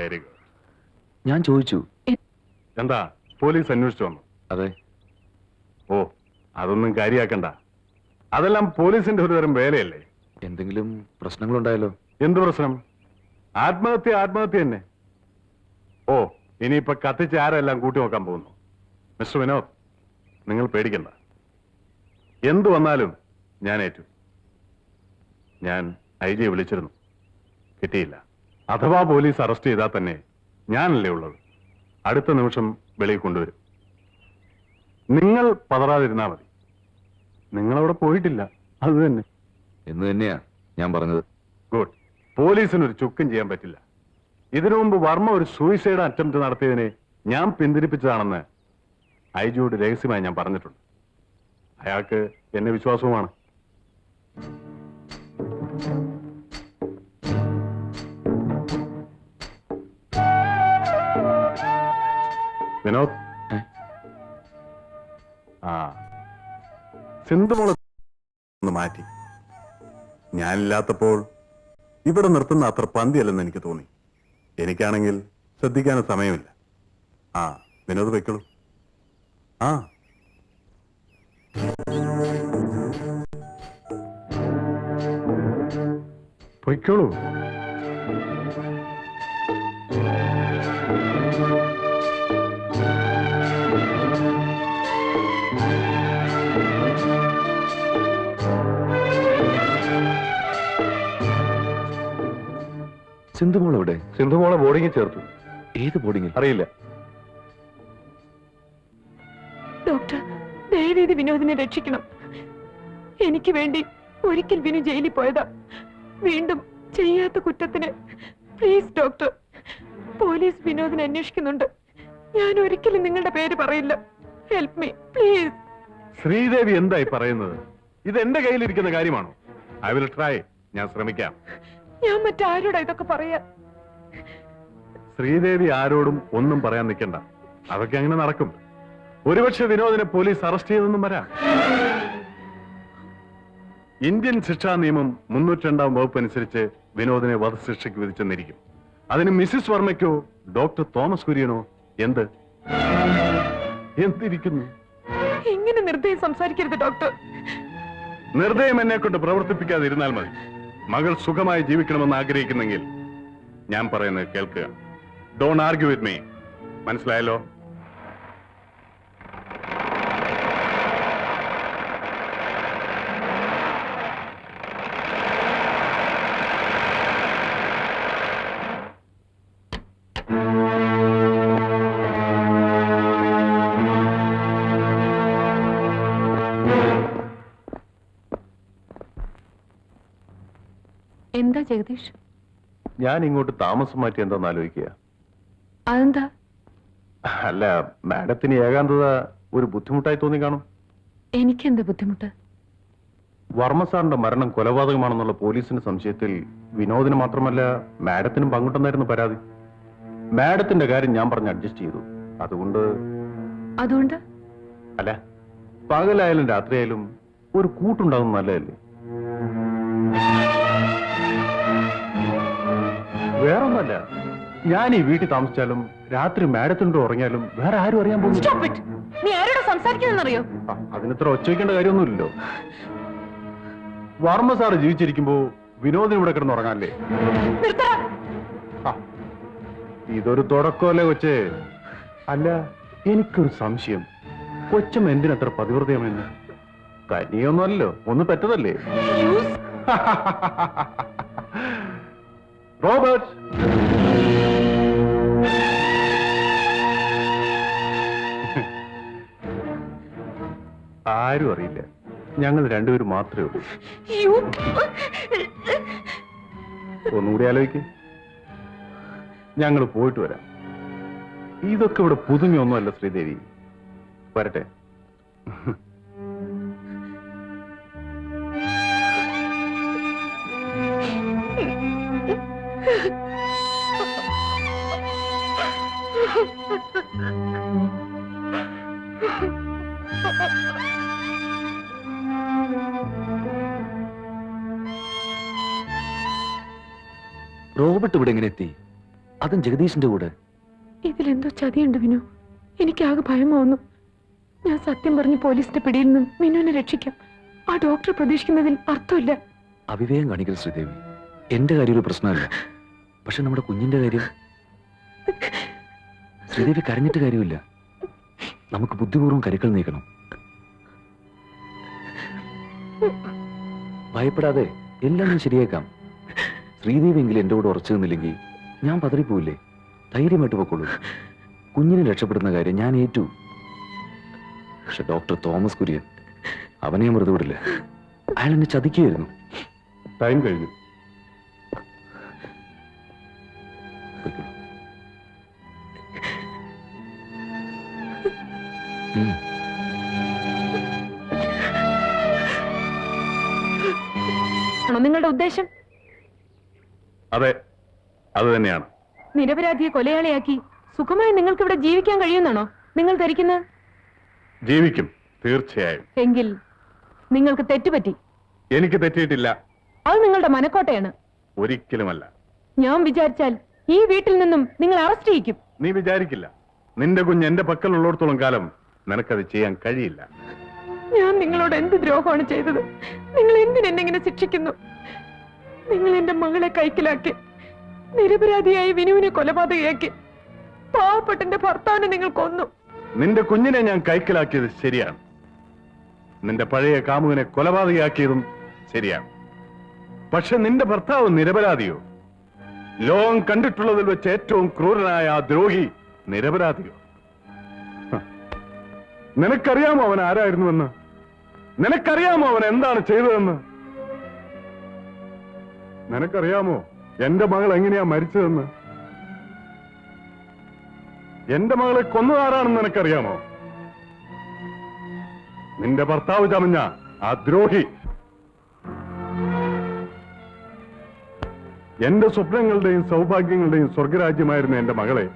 Very good. ഞാൻ ചോദിച്ചു. എന്താ പോലീസ് അന്വേഷിച്ചു വന്നു? അതെ. ഓ, അതൊന്നും കാര്യാക്കണ്ട. അതെല്ലാം പോലീസിന്റെ ഒരു തരം വേലയല്ലേ. എന്തെങ്കിലും പ്രശ്നങ്ങളുണ്ടായാലോ? എന്ത് പ്രശ്നം? ആത്മഹത്യ തന്നെ. ഓ, ഇനിയിപ്പൊ കത്തിച്ച് ആരെല്ലാം കൂട്ടി നോക്കാൻ പോകുന്നു. മിസ്റ്റർ വിനോദ്, നിങ്ങൾ പേടിക്കണ്ട. എന്തു വന്നാലും ഞാൻ ഏറ്റു. ഞാൻ IG വിളിച്ചിരുന്നു, കിട്ടിയില്ല. അഥവാ പോലീസ് അറസ്റ്റ് ചെയ്താൽ തന്നെ ഞാനല്ലേ ഉള്ളത്. അടുത്ത നിമിഷം വെളിയിൽ കൊണ്ടുവരും. നിങ്ങൾ പതറാതിരുന്നാ മതി. നിങ്ങളവിടെ പോയിട്ടില്ല, അത് തന്നെ എന്ന് തന്നെയാ ഞാൻ പറഞ്ഞത്. ഗുഡ്. പോലീസിനൊരു ചുക്കും ചെയ്യാൻ പറ്റില്ല. ഇതിനു മുമ്പ് വർമ്മ ഒരു സൂയിസൈഡ് അറ്റംപ്റ്റ് നടത്തിയതിനെ ഞാൻ പിന്തിരിപ്പിച്ചതാണെന്ന് IG-യോട് രഹസ്യമായി ഞാൻ പറഞ്ഞിട്ടുണ്ട്. അയാൾക്ക് എന്നെ വിശ്വാസവുമാണ്. വിനോദ്, സിന്ധുമോളെ ഒന്ന് മാറ്റി. ഞാനില്ലാത്തപ്പോൾ ഇവിടെ നിർത്തുന്ന അത്ര പന്തിയല്ലെന്ന് എനിക്ക് തോന്നി. എനിക്കാണെങ്കിൽ ശ്രദ്ധിക്കാനും സമയമില്ല. വിനോദ് വെക്കോളൂ. പൊയ്ക്കോളൂ. സിന്ധുമോൾ എവിടെ? സിന്ധുമോളെ ബോർഡിങ്ങിൽ ചേർത്തു. ഏത് ബോർഡിങ്ങിൽ? അറിയില്ല. ഡോക്ടർ, ദയവേത് വിനോദിനെ രക്ഷിക്കണം. എനിക്ക് വേണ്ടി ഒരിക്കൽ വിനു ജയിലിൽ പോയതാ. വീണ്ടും ചെയ്യാത്ത കുറ്റത്തിന് പ്ലീസ് ഡോക്ടർ. പോലീസ് വിനോദിനെ അന്വേഷിക്കുന്നുണ്ട്. ഞാൻ ഒരിക്കലും നിങ്ങളുടെ പേര് പറയില്ല. Help me please. ശ്രീദേവി എന്തായി പറയുന്നത്? ഇത് എന്റെ കയ്യിലിരിക്കുന്ന കാര്യമാണോ? I will try. ഞാൻ ശ്രമിക്കാം. ഞാൻ മറ്റാരോടാ ഇതൊക്കെ പറയാ? ശ്രീദേവി ആരോടും ഒന്നും പറയാൻ നിൽക്കണ്ട. അതൊക്കെ അങ്ങനെ നടക്കും. ഒരുപക്ഷെ വിനോദിനെ പോലീസ് അറസ്റ്റ് ചെയ്തെന്നും വരാം. ഇന്ത്യൻ ശിക്ഷാ നിയമം 302 വകുപ്പ് അനുസരിച്ച് വിനോദിനെ വധശിക്ഷയ്ക്ക് വിധിച്ചെന്നിരിക്കും. അതിന് മിസ്സിസ് വർമ്മയ്ക്കോ ഡോക്ടർ തോമസ് കുര്യനോ എന്തിരിക്കുന്നു? ഇങ്ങനെ നിർദ്ദയം സംസാരിക്കരുത് ഡോക്ടർ. നിർദ്ദയം എന്നെ കൊണ്ട് പ്രവർത്തിപ്പിക്കാതിരുന്നാൽ മതി. മകൾ സുഖമായി ജീവിക്കണമെന്ന് ആഗ്രഹിക്കുന്നെങ്കിൽ ഞാൻ പറയുന്നത് കേൾക്കുക. Don't argue with me. മനസ്സിലായല്ലോ? എന്താ ജഗദീഷ്? ഞാൻ ഇങ്ങോട്ട് താമസം മാറ്റി എന്താന്ന് ആലോചിക്കുക. അതെന്താ? അല്ല, മാഡത്തിന് ഏകാന്തത ഒരു ബുദ്ധിമുട്ടായി തോന്നി കാണും. എനിക്കെന്താ ബുദ്ധിമുട്ട്? വർമ്മ സാറിന്റെ മരണം കൊലപാതകമാണെന്നുള്ള പോലീസിന്റെ സംശയത്തിൽ വിനോദിന് മാത്രമല്ല മാഡത്തിനും പങ്കുണ്ടെന്നായിരുന്നു പരാതി. മാഡത്തിന്റെ കാര്യം ഞാൻ പറഞ്ഞ് അഡ്ജസ്റ്റ് ചെയ്തു. അതുകൊണ്ട് അല്ല, പകലായാലും രാത്രിയായാലും ഒരു കൂട്ടുണ്ടാകുന്ന നല്ലതല്ലേ? വേറൊന്നല്ല, ഞാൻ ഈ വീട്ടിൽ താമസിച്ചാലും രാത്രി മാഡത്തിനോട് ഉറങ്ങിയാലും വേറെ ആരും അറിയാൻ പോകുന്നു. നീ ആരോട് സംസാരിക്കുന്നറിയോ? അതിനിത്ര ഒച്ചവയ്ക്കേണ്ട കാര്യമൊന്നുമില്ലല്ലോ. വർമ്മ സാറ് ജീവിച്ചിരിക്കുമ്പോ വിനോദിന് ഇവിടെ കിടന്ന് ഉറങ്ങാല്ലേ? ഇതൊരു തുടക്കമല്ലേ കൊച്ചേ? അല്ല, എനിക്കൊരു സംശയം. കൊച്ചം എന്തിനത്ര പതിവൃതയമെന്ന്? കനിയൊന്നുമല്ലോ, ഒന്ന് പെറ്റതല്ലേ? റോബർട്ട്, ആരും അറിയില്ല. ഞങ്ങൾ രണ്ടുപേരും മാത്രമേ ഉള്ളൂ. ഒന്നുകൂടി ആലോചിക്ക്. ഞങ്ങൾ പോയിട്ട് വരാം. ഇതൊക്കെ ഇവിടെ പുതുമയൊന്നുമല്ല ശ്രീദേവി. വരട്ടെ. റോബർട്ട് ഇവിടെ എങ്ങനെ എത്തി? അതും ജഗദീഷിന്റെ കൂടെ. ഇതിലെന്തോ ചതിയുണ്ട് വിനു. എനിക്കാകെ ഭയമാവുന്നു. ഞാൻ സത്യം പറഞ്ഞ് പോലീസിന്റെ പിടിയിൽ നിന്നും വിനുവിനെ രക്ഷിക്കാം. ആ ഡോക്ടർ പ്രതീക്ഷിക്കുന്നതിൽ അർത്ഥമില്ല. അവിവേകം കാണിക്കൽ ശ്രീദേവി. എന്റെ കാര്യം ഒരു പ്രശ്നമല്ല, പക്ഷെ നമ്മുടെ കുഞ്ഞിന്റെ കാര്യം. ശ്രീദേവി കരഞ്ഞിട്ട് കാര്യമില്ല. നമുക്ക് ബുദ്ധിപൂർവ്വം കരുക്കൾ നീക്കണം. ഭയപ്പെടാതെ എല്ലാം ഞാൻ ശരിയാക്കാം. ശ്രീദേവി എങ്കിലും എന്റെ കൂടെ ഉറച്ചു നിന്നില്ലെങ്കിൽ ഞാൻ പതറിപ്പോയില്ലേ? ധൈര്യമായിട്ട് പൊക്കോളൂ. കുഞ്ഞിനെ രക്ഷപ്പെടുന്ന കാര്യം ഞാൻ ഏറ്റു. പക്ഷെ ഡോക്ടർ തോമസ് കുര്യൻ, അവനെ ഞാൻ വെറുതെ വിടില്ല. അയാൾ എന്നെ ചതിക്കുകയായിരുന്നു. ടൈം കഴിഞ്ഞു. പൊയ്ക്കോളൂ. ആണോ നിങ്ങളുടെ ഉദ്ദേശം? അതെ, അത് തന്നെയാണ്. നിരപരാധിയെ കൊലയാളിയാക്കി സുഖമായി നിങ്ങൾക്ക് ഇവിടെ ജീവിക്കാൻ കഴിയുമെന്നാണോ നിങ്ങൾ ധരിക്കുന്നത്? ജീവിക്കും, തീർച്ചയായും. എങ്കിൽ നിങ്ങൾക്ക് തെറ്റുപറ്റി. എനിക്ക് തെറ്റിയിട്ടില്ല. അത് നിങ്ങളുടെ മനക്കോട്ടയാണ്. ഒരിക്കലുമല്ല. ഞാൻ വിചാരിച്ചാൽ ഈ വീട്ടിൽ നിന്നും നിങ്ങൾ അറസ്റ്റ് ചെയ്യിക്കും. നീ വിചാരിക്കില്ല. നിന്റെ കുഞ്ഞ് എന്റെ പക്കലുള്ളിടത്തോളം കാലം നിനക്കത് ചെയ്യാൻ കഴിയില്ല. ഞാൻ നിങ്ങളോട് എന്ത് ദ്രോഹമാണ് ചെയ്തത്? നിങ്ങൾ എന്തിനെന്നെ ശിക്ഷിക്കുന്നു? നിങ്ങൾ എന്റെ മകളെ കൈക്കലാക്കി നിരപരാധിയായി വിനുവിനെ കൊലപാതകയാക്കി പാവപ്പെട്ടെന്റെ ഭർത്താവിനെ നിങ്ങൾ കൊന്നു. നിന്റെ കുഞ്ഞിനെ ഞാൻ കൈക്കലാക്കിയത് ശരിയാണ്. നിന്റെ പഴയ കാമുകനെ കൊലപാതകയാക്കിയതും ശരിയാണ്. പക്ഷെ നിന്റെ ഭർത്താവ് നിരപരാധിയോ? ലോകം കണ്ടിട്ടുള്ളതിൽ വെച്ച് ഏറ്റവും ക്രൂരനായ ആ ദ്രോഹി നിരപരാധിയോ? നിനക്കറിയാമോ അവൻ ആരായിരുന്നുവെന്ന്? നിനക്കറിയാമോ അവൻ എന്താണ് ചെയ്തതെന്ന്? നിനക്കറിയാമോ എന്റെ മകൾ എങ്ങനെയാ മരിച്ചതെന്ന്? എന്റെ മകളെ കൊന്നതാരാണെന്ന് നിനക്കറിയാമോ? നിന്റെ ഭർത്താവ് ചമഞ്ഞ ആ ദ്രോഹി. എന്റെ സ്വപ്നങ്ങളുടെയും സൗഭാഗ്യങ്ങളുടെയും സ്വർഗരാജ്യമായിരുന്ന എന്റെ മകളെ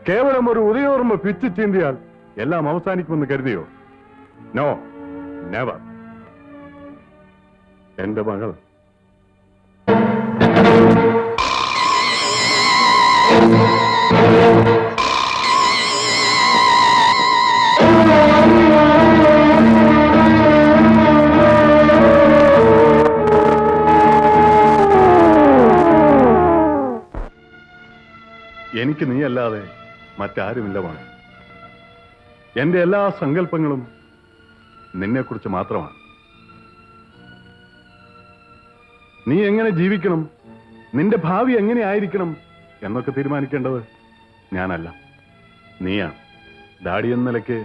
കേവലം ഒരു ഉദയോർമ്മ പിച്ചു ചീന്തിയാൽ എല്ലാം അവസാനിക്കുമെന്ന് കരുതിയോ? No, never. എന്റെ മകൾ എനിക്ക് നീയല്ലാതെ മറ്റാരുമില്ല മോനെ. എന്റെ എല്ലാ സങ്കല്പങ്ങളും നിന്നെക്കുറിച്ച് മാത്രമാണ്. നീ എങ്ങനെ ജീവിക്കണം, നിന്റെ ഭാവി എങ്ങനെ ആയിരിക്കണം എന്നൊക്കെ തീരുമാനിക്കേണ്ടത് ഞാനല്ല, നീയാണ്. ഡാഡി എന്ന നിലയ്ക്ക്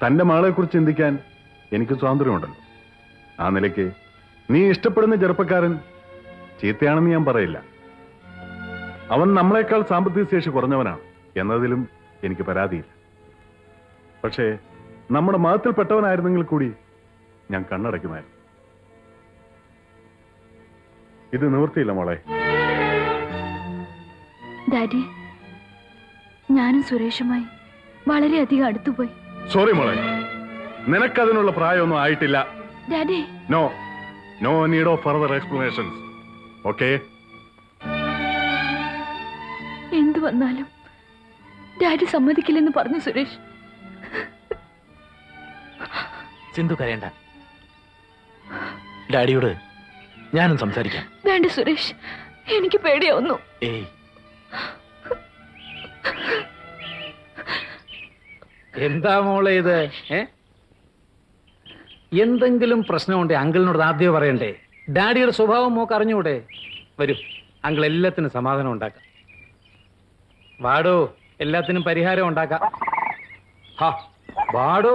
തന്റെ മകളെക്കുറിച്ച് ചിന്തിക്കാൻ എനിക്ക് സ്വാതന്ത്ര്യമുണ്ടല്ലോ. ആ നിലയ്ക്ക് നീ ഇഷ്ടപ്പെടുന്ന ചെറുപ്പക്കാരൻ ചീത്തയാണെന്ന് ഞാൻ പറയില്ല. അവൻ നമ്മളെക്കാൾ സാമ്പത്തിക ശേഷി കുറഞ്ഞവനാണ് എന്നതിലും എനിക്ക് പരാതിയില്ല. പക്ഷേ നമ്മുടെ മതത്തിൽപ്പെട്ടവനായിരുന്നെങ്കിൽ കൂടി ഞാൻ കണ്ണടയ്ക്കുമായിരുന്നു. ഇത് നിവൃത്തിയില്ല മോളെ. ഡാഡി, ഞാനും സുരേഷുമായി വളരെയധികം അടുത്തുപോയി. സോറി മോളെ, നിനക്കതിനുള്ള പ്രായമൊന്നും ആയിട്ടില്ല. Daddy, no no need of further explanations. Okay? എന്തു വന്നാലും ഡാഡി സമ്മതിക്കില്ലെന്ന് പറഞ്ഞു സുരേഷ്. സിന്ധു കരയണ്ട. ഡാഡിയോട് ഞാനും സംസാരിക്കാം. വേണ്ട സുരേഷ്, എനിക്ക് പേടിയാവുന്നു. ഏയ്, എന്താ മോളെ ഇത്? എന്തെങ്കിലും പ്രശ്നമുണ്ടേ അങ്കിളിനോട് ആദ്യം പറയണ്ടേ? ഡാഡിയുടെ സ്വഭാവം മോക്ക് അറിഞ്ഞൂടെ? വരൂ, അങ്കിൾ എല്ലാത്തിനും സമാധാനം ഉണ്ടാക്കാം. വാടോ, എല്ലാത്തിനും പരിഹാരം ഉണ്ടാക്കാം. ഹാ, വാടോ.